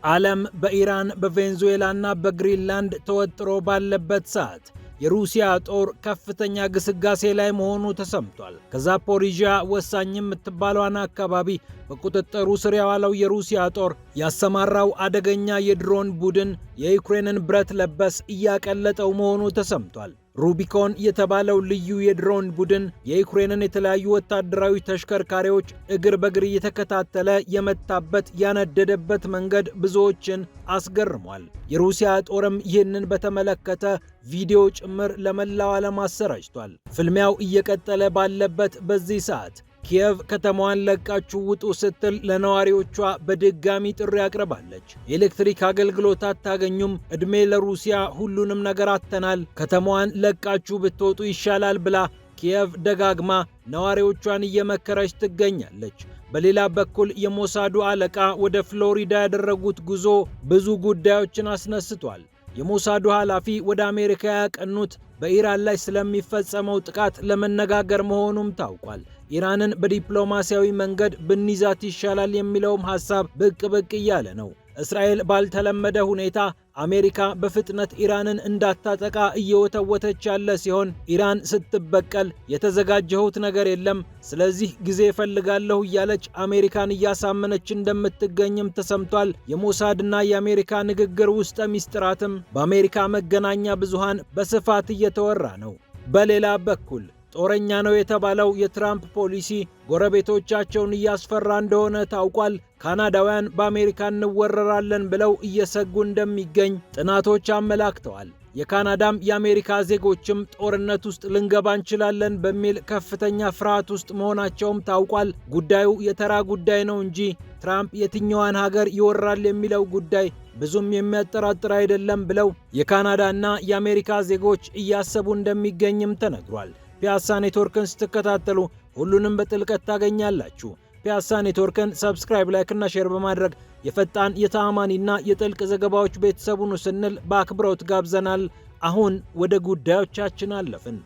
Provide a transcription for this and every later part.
ዓለም በኢራን በቬንዙዌላና በግሪንላንድ ተወጥሮ ባለበት ሰዓት የሩሲያ ጦር ከፍተኛ ግስጋሴ ላይ መሆኑ ተሰምቷል። ከዛፖሪዥያ ወሳኝ የምትባለዋን አካባቢ በቁጥጥሩ ስር ያዋለው የሩሲያ ጦር ያሰማራው አደገኛ የድሮን ቡድን የዩክሬንን ብረት ለበስ እያቀለጠው መሆኑ ተሰምቷል። ሩቢኮን የተባለው ልዩ የድሮን ቡድን የዩክሬንን የተለያዩ ወታደራዊ ተሽከርካሪዎች እግር በእግር እየተከታተለ የመታበት ያነደደበት መንገድ ብዙዎችን አስገርሟል። የሩሲያ ጦርም ይህንን በተመለከተ ቪዲዮ ጭምር ለመላው ዓለም አሰራጭቷል። ፍልሚያው እየቀጠለ ባለበት በዚህ ሰዓት ኪየቭ ከተማዋን ለቃችሁ ውጡ ስትል ለነዋሪዎቿ በድጋሚ ጥሪ አቅርባለች። የኤሌክትሪክ አገልግሎት አታገኙም፣ ዕድሜ ለሩሲያ፣ ሁሉንም ነገር አጥተናል፣ ከተማዋን ለቃችሁ ብትወጡ ይሻላል ብላ ኪየቭ ደጋግማ ነዋሪዎቿን እየመከረች ትገኛለች። በሌላ በኩል የሞሳዱ አለቃ ወደ ፍሎሪዳ ያደረጉት ጉዞ ብዙ ጉዳዮችን አስነስቷል። የሞሳዱ ኃላፊ ወደ አሜሪካ ያቀኑት በኢራን ላይ ስለሚፈጸመው ጥቃት ለመነጋገር መሆኑም ታውቋል። ኢራንን በዲፕሎማሲያዊ መንገድ ብንይዛት ይሻላል የሚለውም ሐሳብ ብቅ እያለ ነው። እስራኤል ባልተለመደ ሁኔታ አሜሪካ በፍጥነት ኢራንን እንዳታጠቃ እየወተወተች ያለ ሲሆን ኢራን ስትበቀል የተዘጋጀሁት ነገር የለም፣ ስለዚህ ጊዜ እፈልጋለሁ እያለች አሜሪካን እያሳመነች እንደምትገኝም ተሰምቷል። የሞሳድና የአሜሪካ ንግግር ውስጠ ሚስጥራትም በአሜሪካ መገናኛ ብዙሃን በስፋት እየተወራ ነው። በሌላ በኩል ጦረኛ ነው የተባለው የትራምፕ ፖሊሲ ጎረቤቶቻቸውን እያስፈራ እንደሆነ ታውቋል። ካናዳውያን በአሜሪካ እንወረራለን ብለው እየሰጉ እንደሚገኝ ጥናቶች አመላክተዋል። የካናዳም የአሜሪካ ዜጎችም ጦርነት ውስጥ ልንገባ እንችላለን በሚል ከፍተኛ ፍርሃት ውስጥ መሆናቸውም ታውቋል። ጉዳዩ የተራ ጉዳይ ነው እንጂ ትራምፕ የትኛዋን ሀገር ይወራል የሚለው ጉዳይ ብዙም የሚያጠራጥር አይደለም ብለው የካናዳና የአሜሪካ ዜጎች እያሰቡ እንደሚገኝም ተነግሯል። ፒያሳ ኔትወርክን ስትከታተሉ ሁሉንም በጥልቀት ታገኛላችሁ። ፒያሳ ኔትወርክን ሰብስክራይብ፣ ላይክ እና ሼር በማድረግ የፈጣን የተአማኒና የጥልቅ ዘገባዎች ቤተሰቡን ስንል በአክብሮት ጋብዘናል። አሁን ወደ ጉዳዮቻችን አለፍን።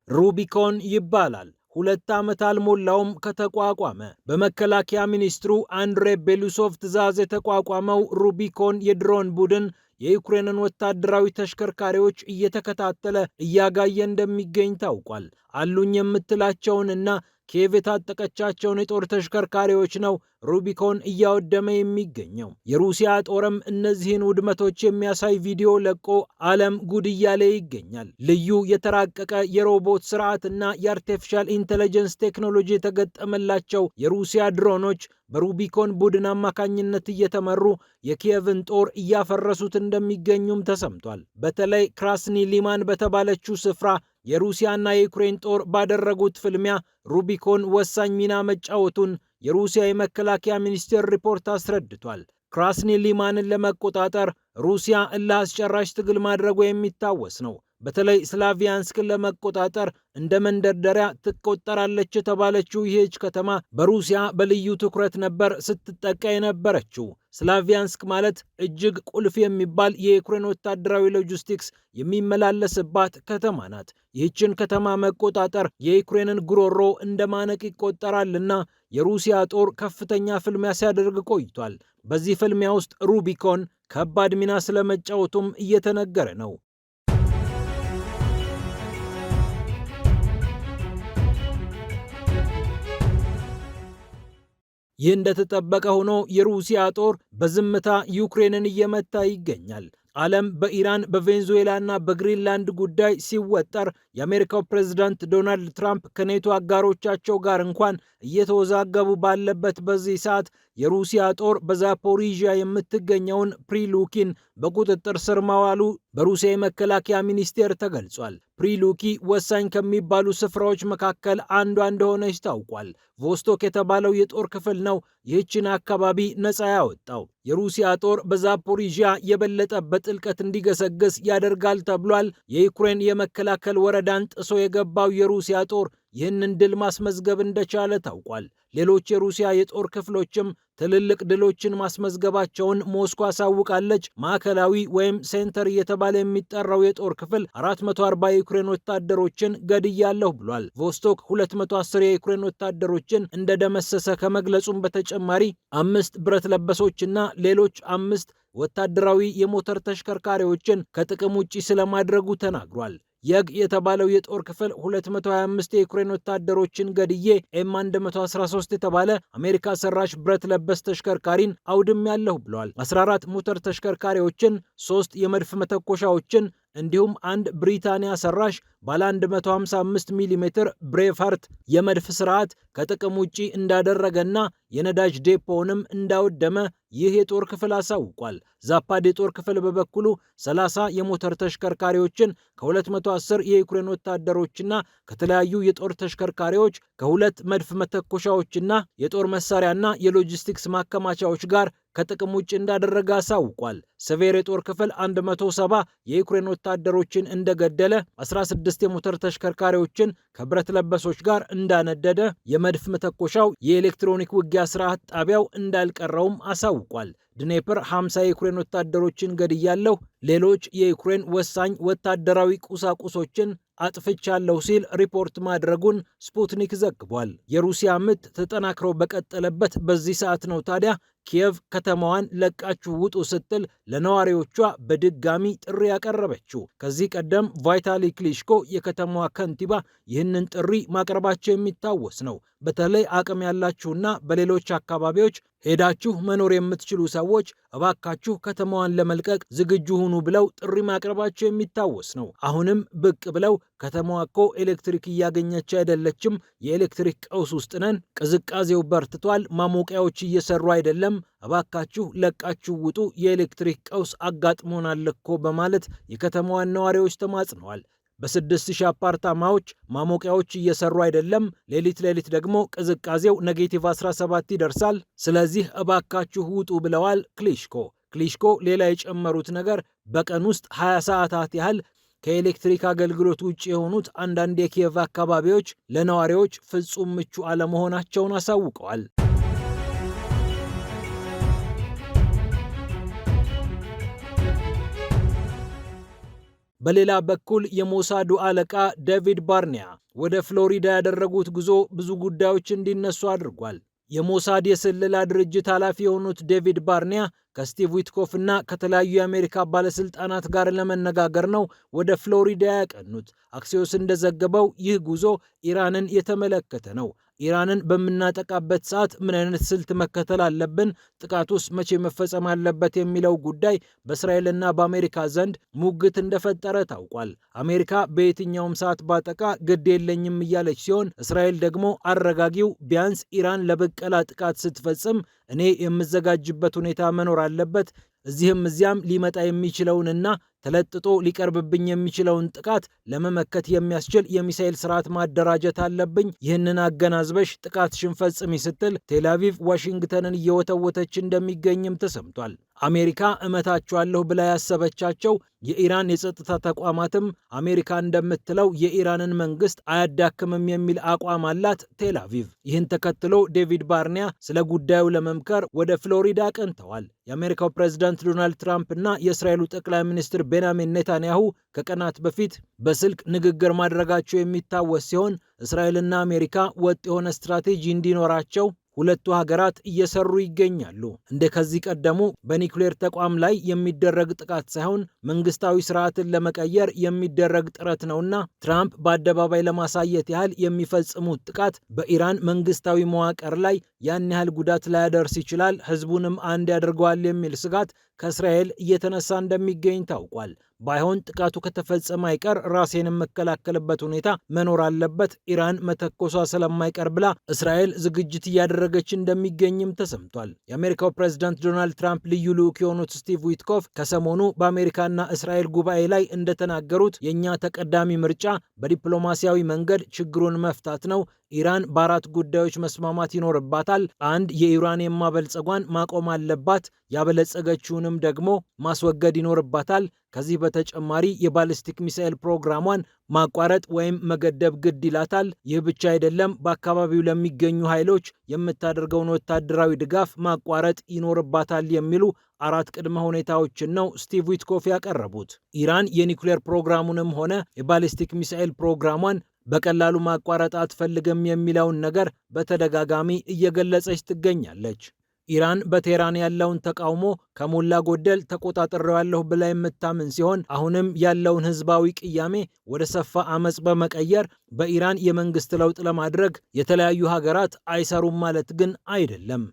ሩቢኮን ይባላል። 2 ዓመት አልሞላውም ከተቋቋመ። በመከላከያ ሚኒስትሩ አንድሬ ቤሉሶቭ ትዕዛዝ የተቋቋመው ሩቢኮን የድሮን ቡድን የዩክሬንን ወታደራዊ ተሽከርካሪዎች እየተከታተለ እያጋየ እንደሚገኝ ታውቋል። አሉኝ የምትላቸውንና ኪየቭ የታጠቀቻቸውን የጦር ተሽከርካሪዎች ነው ሩቢኮን እያወደመ የሚገኘው። የሩሲያ ጦርም እነዚህን ውድመቶች የሚያሳይ ቪዲዮ ለቆ ዓለም ጉድ እያለ ይገኛል። ልዩ የተራቀቀ የሮቦት ስርዓትና የአርቲፊሻል ኢንተለጀንስ ቴክኖሎጂ የተገጠመላቸው የሩሲያ ድሮኖች በሩቢኮን ቡድን አማካኝነት እየተመሩ የኪየቭን ጦር እያፈረሱት እንደሚገኙም ተሰምቷል። በተለይ ክራስኒ ሊማን በተባለችው ስፍራ የሩሲያና የዩክሬን ጦር ባደረጉት ፍልሚያ ሩቢኮን ወሳኝ ሚና መጫወቱን የሩሲያ የመከላከያ ሚኒስቴር ሪፖርት አስረድቷል። ክራስኒ ሊማንን ለመቆጣጠር ሩሲያ እልህ አስጨራሽ ትግል ማድረጉ የሚታወስ ነው። በተለይ ስላቪያንስክን ለመቆጣጠር እንደ መንደርደሪያ ትቆጠራለች የተባለችው ይህች ከተማ በሩሲያ በልዩ ትኩረት ነበር ስትጠቃ የነበረችው። ስላቪያንስክ ማለት እጅግ ቁልፍ የሚባል የዩክሬን ወታደራዊ ሎጂስቲክስ የሚመላለስባት ከተማ ናት። ይህችን ከተማ መቆጣጠር የዩክሬንን ጉሮሮ እንደ ማነቅ ይቆጠራልና የሩሲያ ጦር ከፍተኛ ፍልሚያ ሲያደርግ ቆይቷል። በዚህ ፍልሚያ ውስጥ ሩቢኮን ከባድ ሚና ስለመጫወቱም እየተነገረ ነው። ይህ እንደተጠበቀ ሆኖ የሩሲያ ጦር በዝምታ ዩክሬንን እየመታ ይገኛል። ዓለም በኢራን በቬንዙዌላና በግሪንላንድ ጉዳይ ሲወጠር የአሜሪካው ፕሬዝዳንት ዶናልድ ትራምፕ ከኔቶ አጋሮቻቸው ጋር እንኳን እየተወዛገቡ ባለበት በዚህ ሰዓት የሩሲያ ጦር በዛፖሪዥያ የምትገኘውን ፕሪሉኪን በቁጥጥር ስር ማዋሉ በሩሲያ የመከላከያ ሚኒስቴር ተገልጿል። ፕሪሉኪ ወሳኝ ከሚባሉ ስፍራዎች መካከል አንዷ እንደሆነች ታውቋል። ቮስቶክ የተባለው የጦር ክፍል ነው ይህችን አካባቢ ነፃ ያወጣው። የሩሲያ ጦር በዛፖሪዥያ የበለጠ በጥልቀት እንዲገሰግስ ያደርጋል ተብሏል። የዩክሬን የመከላከል ወረዳን ጥሶ የገባው የሩሲያ ጦር ይህንን ድል ማስመዝገብ እንደቻለ ታውቋል። ሌሎች የሩሲያ የጦር ክፍሎችም ትልልቅ ድሎችን ማስመዝገባቸውን ሞስኮ አሳውቃለች። ማዕከላዊ ወይም ሴንተር እየተባለ የሚጠራው የጦር ክፍል 440 የዩክሬን ወታደሮችን ገድያለሁ ብሏል። ቮስቶክ 210 የዩክሬን ወታደሮችን እንደደመሰሰ ከመግለጹም በተጨማሪ 5 ብረት ለበሶችና ሌሎች 5 ወታደራዊ የሞተር ተሽከርካሪዎችን ከጥቅም ውጪ ስለማድረጉ ተናግሯል። የግ የተባለው የጦር ክፍል 225 የዩክሬን ወታደሮችን ገድዬ ኤም113 የተባለ አሜሪካ ሰራሽ ብረት ለበስ ተሽከርካሪን አውድሜያለሁ ብለዋል። 14 ሞተር ተሽከርካሪዎችን፣ 3 የመድፍ መተኮሻዎችን እንዲሁም አንድ ብሪታንያ ሰራሽ ባለ 155 ሚሜ ብሬፋርት የመድፍ ስርዓት ከጥቅም ውጪ እንዳደረገና የነዳጅ ዴፖውንም እንዳወደመ ይህ የጦር ክፍል አሳውቋል። ዛፓድ የጦር ክፍል በበኩሉ 30 የሞተር ተሽከርካሪዎችን ከ210 የዩክሬን ወታደሮችና ከተለያዩ የጦር ተሽከርካሪዎች ከሁለት መድፍ መተኮሻዎችና የጦር መሳሪያና የሎጂስቲክስ ማከማቻዎች ጋር ከጥቅም ውጭ እንዳደረገ አሳውቋል። ሰቬር የጦር ክፍል 170 የዩክሬን ወታደሮችን እንደገደለ፣ 16 የሞተር ተሽከርካሪዎችን ከብረት ለበሶች ጋር እንዳነደደ፣ የመድፍ መተኮሻው የኤሌክትሮኒክ ውጊያ ስርዓት ጣቢያው እንዳልቀረውም አሳውቋል። ድኔፕር 50 የዩክሬን ወታደሮችን ገድያለሁ፣ ሌሎች የዩክሬን ወሳኝ ወታደራዊ ቁሳቁሶችን አጥፍቻለሁ ሲል ሪፖርት ማድረጉን ስፑትኒክ ዘግቧል። የሩሲያ ምት ተጠናክሮ በቀጠለበት በዚህ ሰዓት ነው ታዲያ ኪየቭ ከተማዋን ለቃችሁ ውጡ ስትል ለነዋሪዎቿ በድጋሚ ጥሪ ያቀረበችው። ከዚህ ቀደም ቫይታሊ ክሊሽኮ የከተማዋ ከንቲባ ይህንን ጥሪ ማቅረባቸው የሚታወስ ነው። በተለይ አቅም ያላችሁና በሌሎች አካባቢዎች ሄዳችሁ መኖር የምትችሉ ሰዎች እባካችሁ ከተማዋን ለመልቀቅ ዝግጁ ሁኑ ብለው ጥሪ ማቅረባቸው የሚታወስ ነው። አሁንም ብቅ ብለው ከተማዋ እኮ ኤሌክትሪክ እያገኘች አይደለችም፣ የኤሌክትሪክ ቀውስ ውስጥ ነን፣ ቅዝቃዜው በርትቷል፣ ማሞቂያዎች እየሰሩ አይደለም፣ እባካችሁ ለቃችሁ ውጡ፣ የኤሌክትሪክ ቀውስ አጋጥሞናል እኮ በማለት የከተማዋን ነዋሪዎች ተማጽነዋል። በ6000 አፓርታማዎች ማሞቂያዎች እየሰሩ አይደለም፣ ሌሊት ደግሞ ቅዝቃዜው ኔጌቲቭ 17 ይደርሳል፣ ስለዚህ እባካችሁ ውጡ ብለዋል ክሊሽኮ ሌላ የጨመሩት ነገር በቀን ውስጥ 20 ሰዓታት ያህል ከኤሌክትሪክ አገልግሎት ውጭ የሆኑት አንዳንድ የኪየቭ አካባቢዎች ለነዋሪዎች ፍጹም ምቹ አለመሆናቸውን አሳውቀዋል። በሌላ በኩል የሞሳዱ አለቃ ዴቪድ ባርኒያ ወደ ፍሎሪዳ ያደረጉት ጉዞ ብዙ ጉዳዮች እንዲነሱ አድርጓል። የሞሳድ የስለላ ድርጅት ኃላፊ የሆኑት ዴቪድ ባርኒያ ከስቲቭ ዊትኮፍ እና ከተለያዩ የአሜሪካ ባለስልጣናት ጋር ለመነጋገር ነው ወደ ፍሎሪዳ ያቀኑት። አክሲዮስ እንደዘገበው ይህ ጉዞ ኢራንን የተመለከተ ነው። ኢራንን በምናጠቃበት ሰዓት ምን አይነት ስልት መከተል አለብን፣ ጥቃቱስ መቼ መፈጸም አለበት የሚለው ጉዳይ በእስራኤልና በአሜሪካ ዘንድ ሙግት እንደፈጠረ ታውቋል። አሜሪካ በየትኛውም ሰዓት ባጠቃ ግድ የለኝም እያለች ሲሆን፣ እስራኤል ደግሞ አረጋጊው፣ ቢያንስ ኢራን ለበቀላ ጥቃት ስትፈጽም እኔ የምዘጋጅበት ሁኔታ መኖር አለበት፣ እዚህም እዚያም ሊመጣ የሚችለውንና ተለጥጦ ሊቀርብብኝ የሚችለውን ጥቃት ለመመከት የሚያስችል የሚሳኤል ስርዓት ማደራጀት አለብኝ፣ ይህንን አገናዝበሽ ጥቃትሽን ፈጽሚ ስትል ቴልአቪቭ ዋሽንግተንን እየወተወተች እንደሚገኝም ተሰምቷል። አሜሪካ እመታቸዋለሁ ብላ ያሰበቻቸው የኢራን የጸጥታ ተቋማትም አሜሪካ እንደምትለው የኢራንን መንግስት አያዳክምም የሚል አቋም አላት ቴልአቪቭ። ይህን ተከትሎ ዴቪድ ባርኒያ ስለ ጉዳዩ ለመምከር ወደ ፍሎሪዳ አቅንተዋል። የአሜሪካው ፕሬዝዳንት ዶናልድ ትራምፕ እና የእስራኤሉ ጠቅላይ ሚኒስትር ቤንያሚን ኔታንያሁ ከቀናት በፊት በስልክ ንግግር ማድረጋቸው የሚታወስ ሲሆን እስራኤልና አሜሪካ ወጥ የሆነ ስትራቴጂ እንዲኖራቸው ሁለቱ ሀገራት እየሰሩ ይገኛሉ። እንደ ከዚህ ቀደሙ በኒውክሌር ተቋም ላይ የሚደረግ ጥቃት ሳይሆን መንግስታዊ ስርዓትን ለመቀየር የሚደረግ ጥረት ነውና ትራምፕ በአደባባይ ለማሳየት ያህል የሚፈጽሙት ጥቃት በኢራን መንግስታዊ መዋቅር ላይ ያን ያህል ጉዳት ላያደርስ ይችላል፣ ህዝቡንም አንድ ያደርገዋል የሚል ስጋት ከእስራኤል እየተነሳ እንደሚገኝ ታውቋል። ባይሆን ጥቃቱ ከተፈጸመ አይቀር ራሴን የመከላከልበት ሁኔታ መኖር አለበት፣ ኢራን መተኮሷ ስለማይቀር ብላ እስራኤል ዝግጅት እያደረገች እንደሚገኝም ተሰምቷል። የአሜሪካው ፕሬዝዳንት ዶናልድ ትራምፕ ልዩ ልዑክ የሆኑት ስቲቭ ዊትኮፍ ከሰሞኑ በአሜሪካና እስራኤል ጉባኤ ላይ እንደተናገሩት የእኛ ተቀዳሚ ምርጫ በዲፕሎማሲያዊ መንገድ ችግሩን መፍታት ነው። ኢራን በአራት ጉዳዮች መስማማት ይኖርባታል። 1. የዩራኒየም ማበልጸጓን ማቆም አለባት። ያበለጸገችውንም ሁለቱንም ደግሞ ማስወገድ ይኖርባታል። ከዚህ በተጨማሪ የባሊስቲክ ሚሳኤል ፕሮግራሟን ማቋረጥ ወይም መገደብ ግድ ይላታል። ይህ ብቻ አይደለም፣ በአካባቢው ለሚገኙ ኃይሎች የምታደርገውን ወታደራዊ ድጋፍ ማቋረጥ ይኖርባታል የሚሉ 4 ቅድመ ሁኔታዎችን ነው ስቲቭ ዊትኮፍ ያቀረቡት። ኢራን የኒውክሌር ፕሮግራሙንም ሆነ የባሊስቲክ ሚሳኤል ፕሮግራሟን በቀላሉ ማቋረጥ አትፈልግም የሚለውን ነገር በተደጋጋሚ እየገለጸች ትገኛለች። ኢራን በቴህራን ያለውን ተቃውሞ ከሞላ ጎደል ተቆጣጥሬዋለሁ ብላ የምታምን ሲሆን አሁንም ያለውን ህዝባዊ ቅያሜ ወደ ሰፋ አመጽ በመቀየር በኢራን የመንግስት ለውጥ ለማድረግ የተለያዩ ሀገራት አይሰሩም ማለት ግን አይደለም።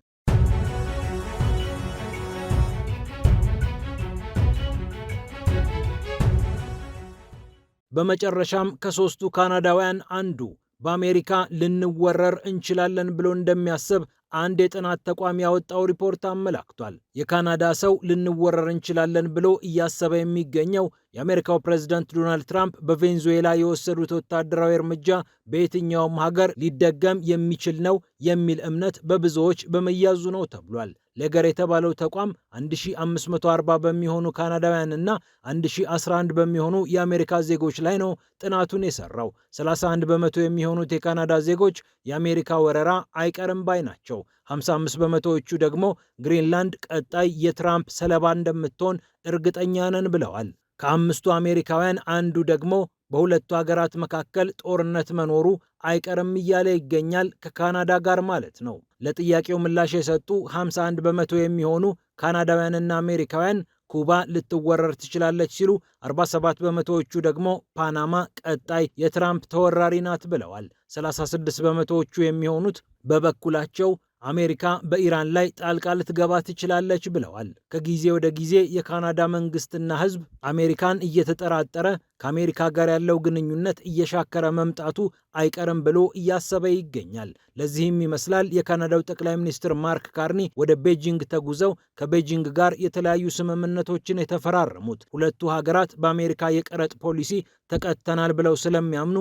በመጨረሻም ከሶስቱ ካናዳውያን አንዱ በአሜሪካ ልንወረር እንችላለን ብሎ እንደሚያስብ አንድ የጥናት ተቋም ያወጣው ሪፖርት አመላክቷል። የካናዳ ሰው ልንወረር እንችላለን ብሎ እያሰበ የሚገኘው የአሜሪካው ፕሬዝዳንት ዶናልድ ትራምፕ በቬንዙዌላ የወሰዱት ወታደራዊ እርምጃ በየትኛውም ሀገር ሊደገም የሚችል ነው የሚል እምነት በብዙዎች በመያዙ ነው ተብሏል። ሌገር የተባለው ተቋም 1540 በሚሆኑ ካናዳውያንና 1011 በሚሆኑ የአሜሪካ ዜጎች ላይ ነው ጥናቱን የሰራው። 31 በመቶ የሚሆኑት የካናዳ ዜጎች የአሜሪካ ወረራ አይቀርም ባይ ናቸው። 55 በመቶዎቹ ደግሞ ግሪንላንድ ቀጣይ የትራምፕ ሰለባ እንደምትሆን እርግጠኛ ነን ብለዋል። ከአምስቱ አሜሪካውያን አንዱ ደግሞ በሁለቱ ሀገራት መካከል ጦርነት መኖሩ አይቀርም እያለ ይገኛል፣ ከካናዳ ጋር ማለት ነው። ለጥያቄው ምላሽ የሰጡ 51 በመቶ የሚሆኑ ካናዳውያንና አሜሪካውያን ኩባ ልትወረር ትችላለች ሲሉ፣ 47 በመቶዎቹ ደግሞ ፓናማ ቀጣይ የትራምፕ ተወራሪ ናት ብለዋል። 36 በመቶዎቹ የሚሆኑት በበኩላቸው አሜሪካ በኢራን ላይ ጣልቃ ልትገባ ትችላለች ብለዋል። ከጊዜ ወደ ጊዜ የካናዳ መንግስትና ሕዝብ አሜሪካን እየተጠራጠረ ከአሜሪካ ጋር ያለው ግንኙነት እየሻከረ መምጣቱ አይቀርም ብሎ እያሰበ ይገኛል። ለዚህም ይመስላል የካናዳው ጠቅላይ ሚኒስትር ማርክ ካርኒ ወደ ቤጂንግ ተጉዘው ከቤጂንግ ጋር የተለያዩ ስምምነቶችን የተፈራረሙት። ሁለቱ ሀገራት በአሜሪካ የቀረጥ ፖሊሲ ተቀጥተናል ብለው ስለሚያምኑ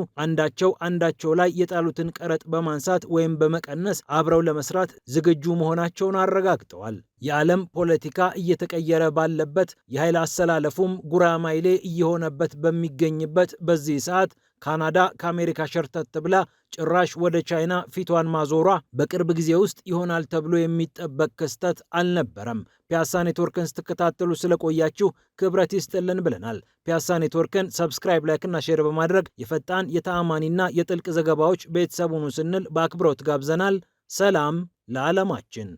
አንዳቸው ላይ የጣሉትን ቀረጥ በማንሳት ወይም በመቀነስ አብረው ለመስራት ዝግጁ መሆናቸውን አረጋግጠዋል። የዓለም ፖለቲካ እየተቀየረ ባለበት የኃይል አሰላለፉም ጉራማይሌ እየሆነበት በሚገኝበት በዚህ ሰዓት ካናዳ ከአሜሪካ ሸርተት ብላ ጭራሽ ወደ ቻይና ፊቷን ማዞሯ በቅርብ ጊዜ ውስጥ ይሆናል ተብሎ የሚጠበቅ ክስተት አልነበረም። ፒያሳ ኔትወርክን ስትከታተሉ ስለቆያችሁ ክብረት ይስጥልን ብለናል። ፒያሳ ኔትወርክን ሰብስክራይብ፣ ላይክና ሼር በማድረግ የፈጣን የተአማኒና የጥልቅ ዘገባዎች ቤተሰብ ሁኑ ስንል በአክብሮት ጋብዘናል። ሰላም ለዓለማችን።